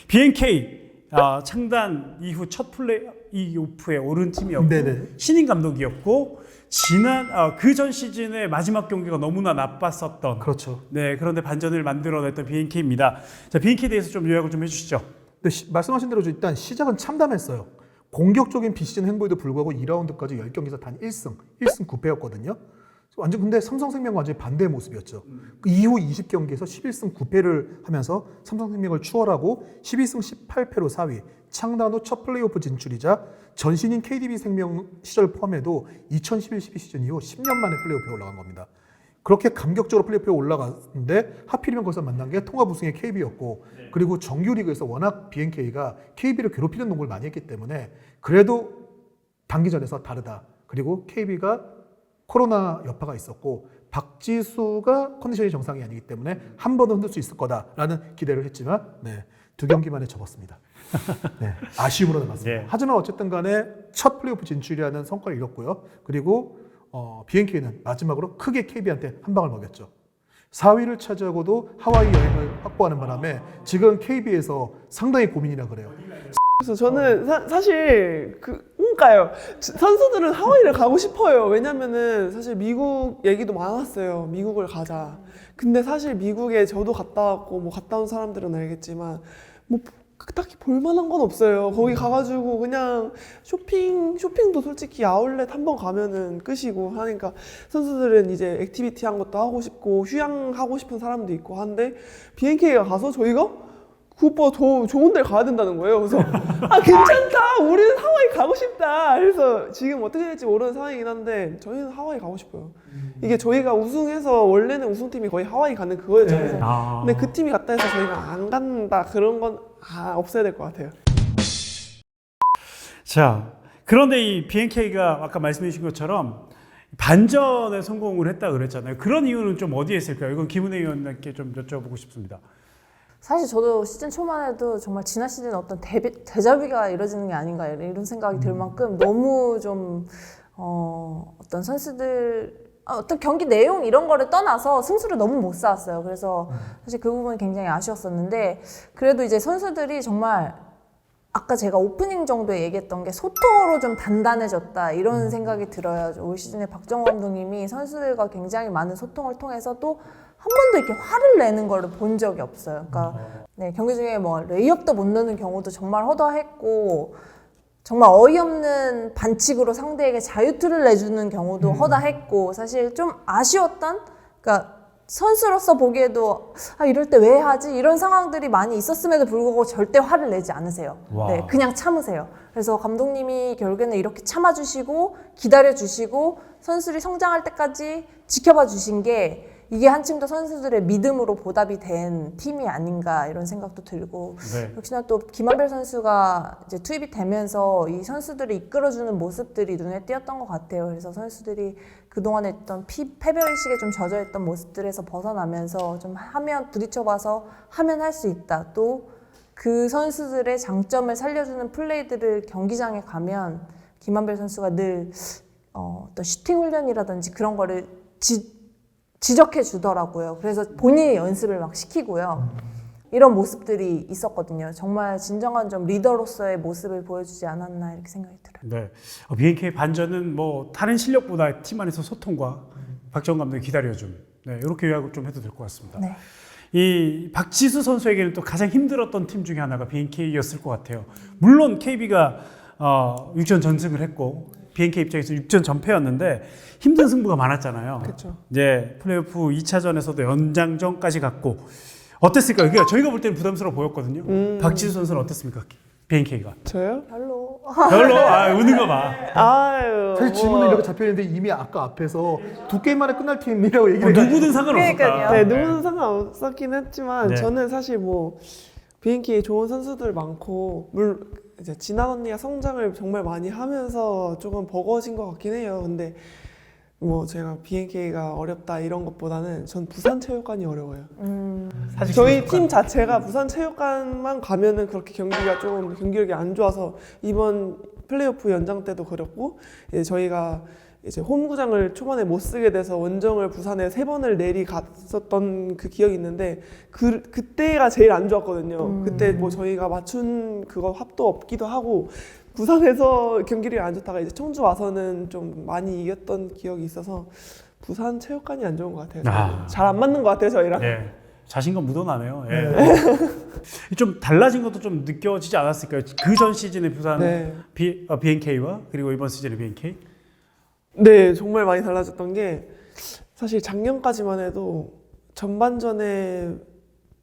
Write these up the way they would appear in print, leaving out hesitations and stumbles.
BNK 창단 이후 첫 플레이오프에 오른 팀이었고 네네. 신인 감독이었고 지난 그 전 시즌의 마지막 경기가 너무나 나빴었던 그렇죠. 네 그런데 반전을 만들어냈던 BNK입니다. 자 BNK에 대해서 좀 요약을 좀 해주시죠. 근데 말씀하신 대로 일단 시작은 참담했어요. 공격적인 비시즌 행보에도 불구하고 2라운드까지 10경기에서 단 1승 9패였거든요. 완전 근데 삼성생명과 완전히 반대의 모습이었죠. 그 이후 20경기에서 11승 9패를 하면서 삼성생명을 추월하고 12승 18패로 4위, 창단 후 첫 플레이오프 진출이자 전신인 KDB생명 시절 포함해도 2011-12 시즌 이후 10년 만에 플레이오프에 올라간 겁니다. 그렇게 감격적으로 플레이오프에 올라갔는데 하필이면 거기서 만난 게 통합 우승의 KB였고 그리고 정규리그에서 워낙 BNK가 KB를 괴롭히는 농구를 많이 했기 때문에 그래도 단기전에서 다르다. 그리고 KB가 코로나 여파가 있었고 박지수가 컨디션이 정상이 아니기 때문에 한 번은 흔들 수 있을 거다라는 기대를 했지만 네, 2경기 만에 접었습니다. 네, 아쉬움으로 남았습니다. 네. 하지만 어쨌든 간에 첫 플레이오프 진출이라는 성과를 이뤘고요. 그리고 BNK는 마지막으로 크게 KB한테 한 방을 먹였죠. 4위를 차지하고도 하와이 여행을 확보하는 바람에 지금 KB에서 상당히 고민이라 그래요. 그래서 저는 사실 그러니까요. 선수들은 하와이를 가고 싶어요. 왜냐면은 사실 미국 얘기도 많았어요. 미국을 가자. 근데 사실 미국에 저도 갔다 왔고 뭐 갔다 온 사람들은 알겠지만 뭐 딱히 볼만한 건 없어요. 거기 가가지고 그냥 쇼핑도 솔직히 아울렛 한 번 가면은 끝이고 하니까 선수들은 이제 액티비티 한 것도 하고 싶고 휴양하고 싶은 사람도 있고 한데 BNK가 가서 저희가 그것보다 더 좋은 데를 가야 된다는 거예요. 그래서 괜찮다. 우리는 하와이 가고 싶다. 그래서 지금 어떻게 될지 모르는 상황이긴 한데 저희는 하와이 가고 싶어요. 이게 저희가 우승해서 원래는 우승팀이 거의 하와이 가는 그거였잖아요. 근데 그 팀이 갔다 해서 저희가 안 간다. 그런 건 없어야 될 것 같아요. 자 그런데 이 BNK가 아까 말씀해 주신 것처럼 반전에 성공을 했다 그랬잖아요. 그런 이유는 좀 어디에 있을까요? 이건 김은혜 의원님께 좀 여쭤보고 싶습니다. 사실 저도 시즌 초만 해도 정말 지난 시즌 어떤 데자뷰가 이루어지는 게 아닌가 이런 생각이 들 만큼 너무 좀 어떤 선수들 어떤 경기 내용 이런 거를 떠나서 승수를 너무 못 쌓았어요. 그래서 사실 그 부분이 굉장히 아쉬웠었는데 그래도 이제 선수들이 정말 아까 제가 오프닝 정도에 얘기했던 게 소통으로 좀 단단해졌다 이런 생각이 들어요. 올 시즌에 박정호 감독님이 선수들과 굉장히 많은 소통을 통해서 또 한 번도 이렇게 화를 내는 거를 본 적이 없어요. 그러니까 네, 경기 중에 뭐 레이업도 못 넣는 경우도 정말 허다했고 정말 어이없는 반칙으로 상대에게 자유투를 내주는 경우도 허다했고 사실 좀 아쉬웠던 그러니까 선수로서 보기에도 이럴 때 왜 하지? 이런 상황들이 많이 있었음에도 불구하고 절대 화를 내지 않으세요. 네, 그냥 참으세요. 그래서 감독님이 결국에는 이렇게 참아주시고 기다려주시고 선수들이 성장할 때까지 지켜봐 주신 게 이게 한층 더 선수들의 믿음으로 보답이 된 팀이 아닌가 이런 생각도 들고 네. 역시나 또 김한별 선수가 이제 투입이 되면서 이 선수들을 이끌어주는 모습들이 눈에 띄었던 것 같아요. 그래서 선수들이 그동안에 있던 패배의식에 좀 젖어있던 모습들에서 벗어나면서 좀 부딪혀봐서 하면 할 수 있다. 또 그 선수들의 장점을 살려주는 플레이들을 경기장에 가면 김한별 선수가 늘 어떤 슈팅 훈련이라든지 그런 거를 지적해 주더라고요. 그래서 본인이 연습을 막 시키고요. 이런 모습들이 있었거든요. 정말 진정한 좀 리더로서의 모습을 보여주지 않았나 이렇게 생각이 들어요. 네, BNK 반전은 뭐 다른 실력보다 팀 안에서 소통과 박정호 감독이 기다려줌. 네, 이렇게 요약을 좀 해도 될 것 같습니다. 네. 이 박지수 선수에게는 또 가장 힘들었던 팀 중에 하나가 BNK였을 것 같아요. 물론 KB가 6전 전승을 했고 BNK 입장에서 6전 전패였는데 힘든 승부가 많았잖아요. 그렇죠. 이제 플레이오프 2차전에서도 연장전까지 갔고 어땠을까요? 그러니까 저희가 볼 때는 부담스러워 보였거든요. 박지수 선수는 어땠습니까? BNK가. 저요? 별로. 우는 거 봐. 아유. 사실 질문은 이렇게 잡혀있는데 이미 아까 앞에서 2게임 만에 끝날 팀이라고 얘기를 누구든 상관없었다. 그러니까요. 네, 누구는 상관없었긴 했지만 네. 저는 사실 뭐 BNK에 좋은 선수들 많고 이제 진한 언니가 성장을 정말 많이 하면서 조금 버거워진 것 같긴 해요. 근데 뭐 제가 BNK가 어렵다 이런 것보다는 전 부산체육관이 어려워요. 사실 저희 팀 자체가 부산체육관만 가면은 그렇게 경기가 조금 경기력이 안 좋아서 이번 플레이오프 연장 때도 그랬고 이제 저희가 이제 홈구장을 초반에 못 쓰게 돼서 원정을 부산에 3번을 내리 갔었던 그 기억이 있는데 그때가 제일 안 좋았거든요. 그때 뭐 저희가 맞춘 그거 합도 없기도 하고 부산에서 경기력이 안 좋다가 이제 청주 와서는 좀 많이 이겼던 기억이 있어서 부산 체육관이 안 좋은 것 같아요. 잘 안 맞는 것 같아요 저희랑. 예. 자신감 묻어나네요. 예. 좀 달라진 것도 좀 느껴지지 않았을까요? 그 전 시즌의 부산 네. BNK와 그리고 이번 시즌의 BNK? 네, 정말 많이 달라졌던 게 사실 작년까지만 해도 전반전에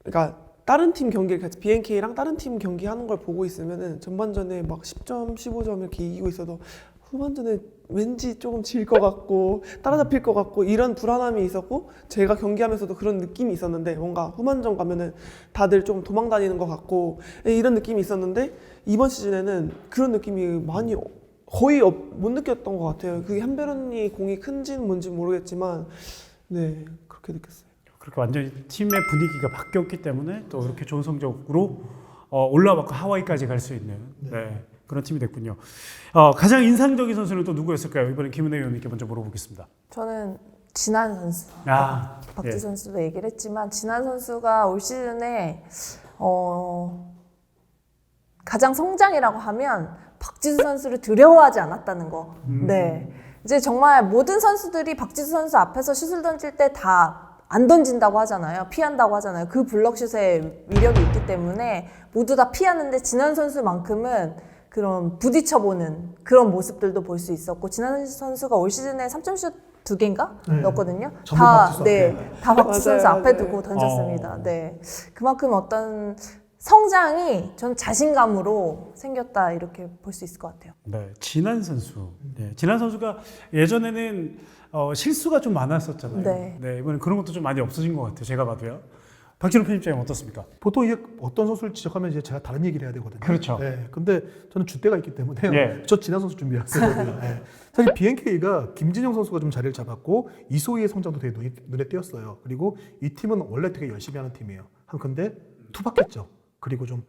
그러니까 다른 팀 경기를 같이 BNK랑 다른 팀 경기 하는 걸 보고 있으면은 전반전에 막 10점, 15점 이렇게 이기고 있어도 후반전에 왠지 조금 질 것 같고 따라잡힐 것 같고 이런 불안함이 있었고 제가 경기하면서도 그런 느낌이 있었는데 뭔가 후반전 가면은 다들 좀 도망 다니는 것 같고 이런 느낌이 있었는데 이번 시즌에는 그런 느낌이 많이 거의 못 느꼈던 것 같아요. 그게 한별언니 공이 큰지는 뭔지 모르겠지만 네 그렇게 느꼈어요. 그렇게 완전히 팀의 분위기가 바뀌었기 때문에 또 그렇게 좋은 성적으로 올라왔고 하와이까지 갈 수 있는 그런 팀이 됐군요. 가장 인상적인 선수는 또 누구였을까요? 이번엔 김은혜 의원님께 먼저 물어보겠습니다. 저는 진한 선수. 박지 예. 선수도 얘기를 했지만 진한 선수가 올 시즌에 가장 성장이라고 하면 박지수 선수를 두려워하지 않았다는 거. 네. 이제 정말 모든 선수들이 박지수 선수 앞에서 슛을 던질 때 다 안 던진다고 하잖아요. 피한다고 하잖아요. 그 블럭슛의 위력이 있기 때문에 모두 다 피하는데 진한 선수만큼은 그런 부딪혀보는 그런 모습들도 볼 수 있었고 진한 선수가 올 시즌에 3점슛 2개인가 넣었거든요. 전부 박지수 다 박지수 선수 맞아요, 앞에 맞아요. 두고 던졌습니다. 네, 그만큼 어떤 성장이 전 자신감으로 생겼다 이렇게 볼 수 있을 것 같아요. 네, 진한 선수. 네, 진한 선수가 예전에는 실수가 좀 많았었잖아요. 네. 이번엔 그런 것도 좀 많이 없어진 것 같아요. 제가 봐도요. 박진호 편집장님 어떻습니까? 보통 이게 어떤 선수를 지적하면 이제 제가 다른 얘기를 해야 되거든요. 그렇죠. 네, 근데 저는 줏대가 있기 때문에 예. 저 진한 선수 준비했어요. 네. 사실 BNK가 김진영 선수가 좀 자리를 잡았고 이소희의 성장도 되게 눈에 띄었어요. 그리고 이 팀은 원래 되게 열심히 하는 팀이에요. 근데 투박했죠. 그리고 좀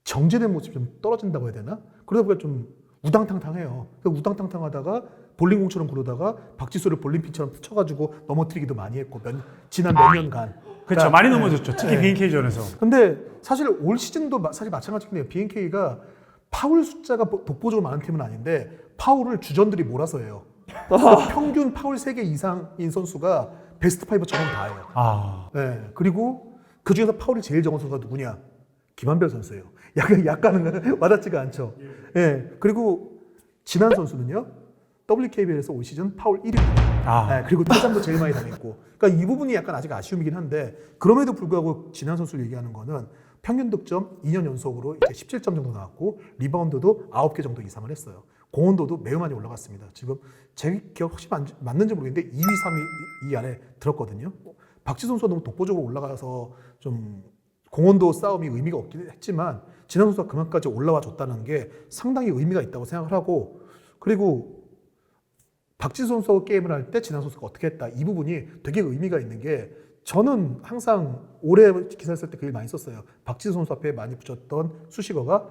정제된 모습이 좀 떨어진다고 해야 되나? 그러다 보니까 좀 우당탕탕해요. 우당탕탕하다가 볼링공처럼 구르다가 박지수를 볼링핀처럼 쳐가지고 넘어뜨리기도 많이 했고 지난 몇 년간. 그렇죠. 많이 넘어졌죠. 특히 BNK전에서. 근데 사실 올 시즌도 사실 마찬가지인데요. BNK가 파울 숫자가 독보적으로 많은 팀은 아닌데 파울을 주전들이 몰아서 해요. 평균 파울 3개 이상인 선수가 베스트 5 적은 다 해요. 네. 그리고 그 중에서 파울이 제일 적은 선수가 누구냐? 김한별 선수예요. 약간은 와닿지가 않죠. 네. 그리고 진한 선수는요. WKBL에서 올 시즌 파울 1위입니다. 네. 그리고 퇴장도 제일 많이 당했고. 그러니까 이 부분이 약간 아직 아쉬움이긴 한데 그럼에도 불구하고 진한 선수를 얘기하는 거는 평균 득점 2년 연속으로 이제 17점 정도 나왔고 리바운드도 9개 정도 이상을 했어요. 공헌도도 매우 많이 올라갔습니다. 지금 제 기억 혹시 맞는지 모르겠는데 2위, 3위 이 안에 들었거든요. 박지수 선수가 너무 독보적으로 올라가서 좀 공헌도 싸움이 의미가 없긴 했지만 진한 선수가 그만까지 올라와 줬다는 게 상당히 의미가 있다고 생각을 하고 그리고 박지수 선수하고 게임을 할 때 진한 선수가 어떻게 했다 이 부분이 되게 의미가 있는 게 저는 항상 올해 기사를 쓸 때 그걸 많이 썼어요. 박지수 선수 앞에 많이 붙였던 수식어가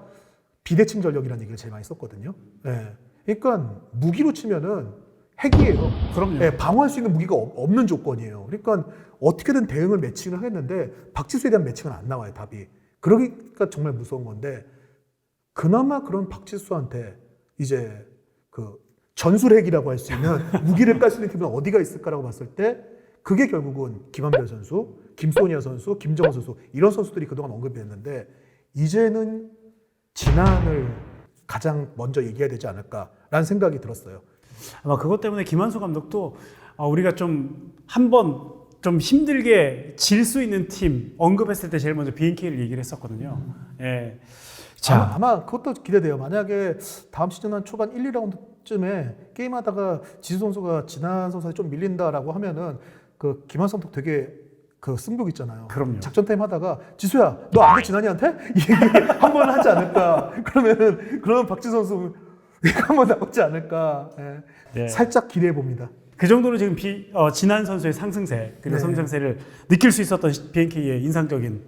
비대칭 전력이라는 얘기를 제일 많이 썼거든요. 네. 그러니까 무기로 치면은 핵이에요. 그럼요. 네, 방어할 수 있는 무기가 없는 조건이에요. 그러니까 어떻게든 대응을 매칭을 하겠는데 박지수에 대한 매칭은 안 나와요, 답이. 그러니까 정말 무서운 건데 그나마 그런 박지수한테 이제 그 전술핵이라고 할 수 있는 무기를 깔 수 있는 팀은 어디가 있을까라고 봤을 때 그게 결국은 김한별 선수, 김소니아 선수, 김정은 선수 이런 선수들이 그동안 언급이 됐는데 이제는 진한을 가장 먼저 얘기해야 되지 않을까라는 생각이 들었어요. 아마 그것 때문에 김한수 감독도 우리가 좀 한번 좀 힘들게 질 수 있는 팀 언급했을 때 제일 먼저 BNK를 얘기를 했었거든요. 예. 자, 아마 그것도 기대돼요. 만약에 다음 시즌 한 초반 1, 2라운드쯤에 게임하다가 지수 선수가 진한 선수한테 좀 밀린다라고 하면은 그 김한수 감독 되게 그 승복 있잖아요. 그럼요. 작전 타임 하다가 지수야 너 안 돼 진한이한테? 이 얘기 한 번 하지 않을까. 그러면 박지수 선수 한번 나오지 않을까. 예. 네. 살짝 기대해 봅니다. 그 정도로 지금 진한 선수의 상승세 그리고 네. 성장세를 느낄 수 있었던 BNK의 인상적인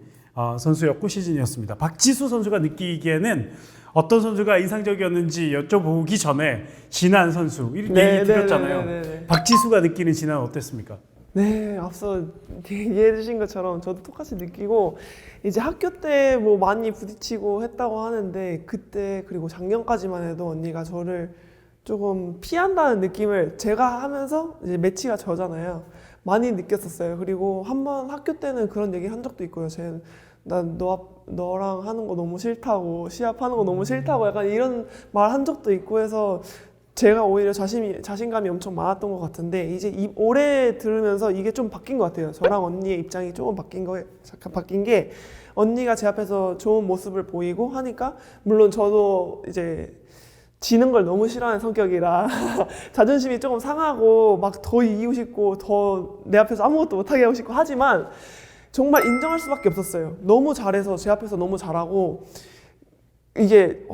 선수였고 시즌이었습니다. 박지수 선수가 느끼기에는 어떤 선수가 인상적이었는지 여쭤보기 전에 진한 선수 얘기 드렸잖아요. 네. 박지수가 느끼는 진한 어땠습니까? 네, 앞서 얘기해 주신 것처럼 저도 똑같이 느끼고 이제 학교 때 뭐 많이 부딪히고 했다고 하는데 그때 그리고 작년까지만 해도 언니가 저를 조금 피한다는 느낌을 제가 하면서 이제 매치가 저잖아요. 많이 느꼈었어요. 그리고 한번 학교 때는 그런 얘기 한 적도 있고요. 난 너랑 하는 거 너무 싫다고 시합하는 거 너무 싫다고 약간 이런 말 한 적도 있고 해서 제가 오히려 자신감이 엄청 많았던 것 같은데 이제 올해 들으면서 이게 좀 바뀐 것 같아요. 저랑 언니의 입장이 조금 바뀐 게 언니가 제 앞에서 좋은 모습을 보이고 하니까 물론 저도 이제 지는 걸 너무 싫어하는 성격이라 자존심이 조금 상하고 막 더 이기고 싶고 더 내 앞에서 아무것도 못하게 하고 싶고 하지만 정말 인정할 수밖에 없었어요. 너무 잘해서 제 앞에서 너무 잘하고 이게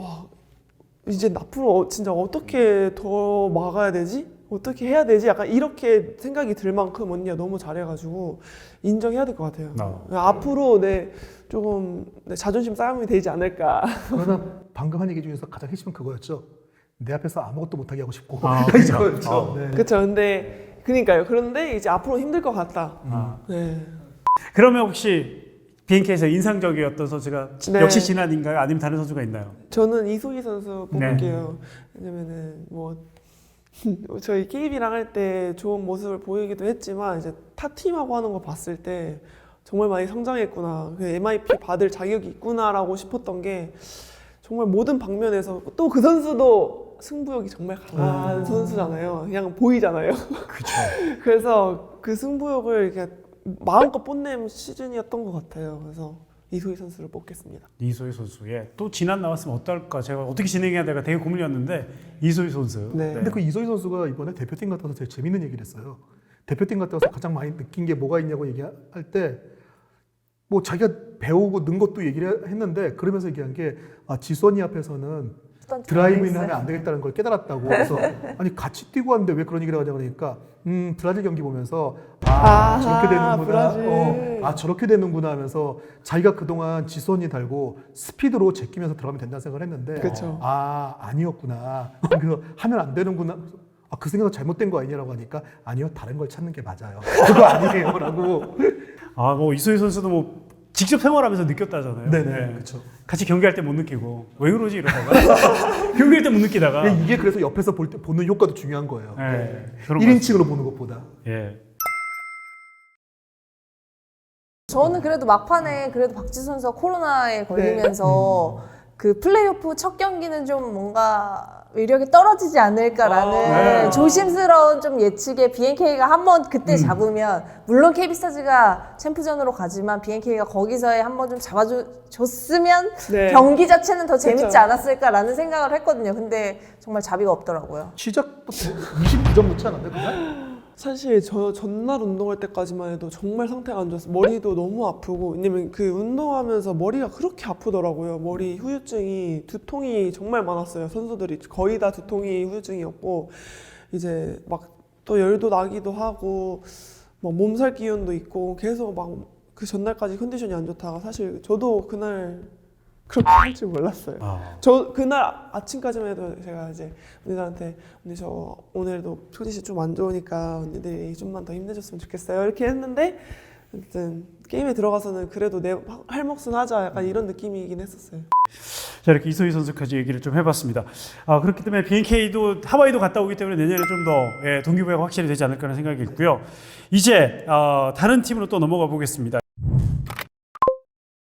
이제 앞으로 진짜 어떻게 더 막아야 되지? 어떻게 해야 되지? 약간 이렇게 생각이 들 만큼 언니가 너무 잘해가지고 인정해야 될 것 같아요. 앞으로 조금 자존심 싸움이 되지 않을까. 그러나 방금 한 얘기 중에서 가장 핵심은 그거였죠. 내 앞에서 아무것도 못하게 하고 싶고 그렇죠. 이거였죠. 네. 그렇죠. 근데 그러니까요. 그런데 이제 앞으로 힘들 것 같다. 네. 그러면 혹시 BNK에서 인상적이었던 선수가 네. 역시 진한인가요? 아니면 다른 선수가 있나요? 저는 이소희 선수 네. 뽑을게요. 왜냐면은 뭐 저희 KB랑 할 때 좋은 모습을 보이기도 했지만 이제 타 팀하고 하는 거 봤을 때 정말 많이 성장했구나. MIP 받을 자격이 있구나라고 싶었던 게 정말 모든 방면에서 또 그 선수도 승부욕이 정말 강한 선수잖아요. 그냥 보이잖아요. 그렇죠. 그래서 그 승부욕을 이렇게 마음껏 뽐낸 시즌이었던 것 같아요. 그래서 이소희 선수를 뽑겠습니다. 이소희 선수의 또 진한 나왔으면 어떨까 제가 어떻게 진행해야 될까 되게 고민이었는데 이소희 선수. 네. 근데 그 이소희 선수가 이번에 대표팀 갔다 와서 되게 재밌는 얘기를 했어요. 대표팀 갔다 와서 가장 많이 느낀 게 뭐가 있냐고 얘기할 때 뭐 자기가 배우고 는 것도 얘기를 했는데 그러면서 얘기한 게 지수 언니 앞에서는 드라이브인 하면 안 되겠다는 걸 깨달았다고. 그래서 아니 같이 뛰고 왔는데 왜 그런 얘기를 하냐고 그러니까 브라질 경기 보면서 저렇게 되는구나. 브라질. 저렇게 되는구나 하면서 자기가 그동안 지수 언니 달고 스피드로 제끼면서 들어가면 된다는 생각을 했는데 그쵸. 아니었구나. 그래서 하면 안 되는구나. 그 생각은 잘못된 거 아니냐라고 하니까 아니요, 다른 걸 찾는 게 맞아요. 그거 아니에요라고. 뭐 이소희 선수도 뭐 직접 생활하면서 느꼈다잖아요. 네네, 그렇죠. 같이 경기할 때 못 느끼고 왜 그러지 이러다가 경기할 때 못 느끼다가 이게 그래서 옆에서 보는 효과도 중요한 거예요. 네, 그런 1인칭으로 보는 것보다. 예. 저는 그래도 막판에 그래도 박지수 선수가 코로나에 걸리면서 그 플레이오프 첫 경기는 좀 뭔가 위력이 떨어지지 않을까라는 조심스러운 좀 예측에 BNK가 한번 그때 잡으면 물론 KB스타즈가 챔프전으로 가지만 BNK가 거기서에 한번 좀 잡아줬으면 네. 경기 자체는 더 재밌지 그쵸. 않았을까라는 생각을 했거든요. 근데 정말 자비가 없더라고요. 시작부터 29점 넣지 않았나요, 그날? 사실 저 전날 운동할 때까지만 해도 정말 상태가 안 좋았어요. 머리도 너무 아프고 왜냐면 그 운동하면서 머리가 그렇게 아프더라고요. 머리 후유증이 두통이 정말 많았어요. 선수들이 거의 다 두통이 후유증이었고 이제 막 또 열도 나기도 하고 막 몸살 기운도 있고 계속 막 그 전날까지 컨디션이 안 좋다가 사실 저도 그날 그렇게 할 줄 몰랐어요. 저 그날 아침까지만 해도 제가 이제 언니들한테 언니 저 오늘도 컨디션 좀 안 좋으니까 언니들이 좀만 더 힘내줬으면 좋겠어요 이렇게 했는데 아무튼 게임에 들어가서는 그래도 내 할 몫은 하자 약간 이런 느낌이긴 했었어요. 자, 이렇게 이소희 선수까지 얘기를 좀 해봤습니다. 그렇기 때문에 BNK도 하와이도 갔다 오기 때문에 내년에 좀 더 동기부여가 확실히 되지 않을까 하는 생각이 있고요. 이제 다른 팀으로 또 넘어가 보겠습니다.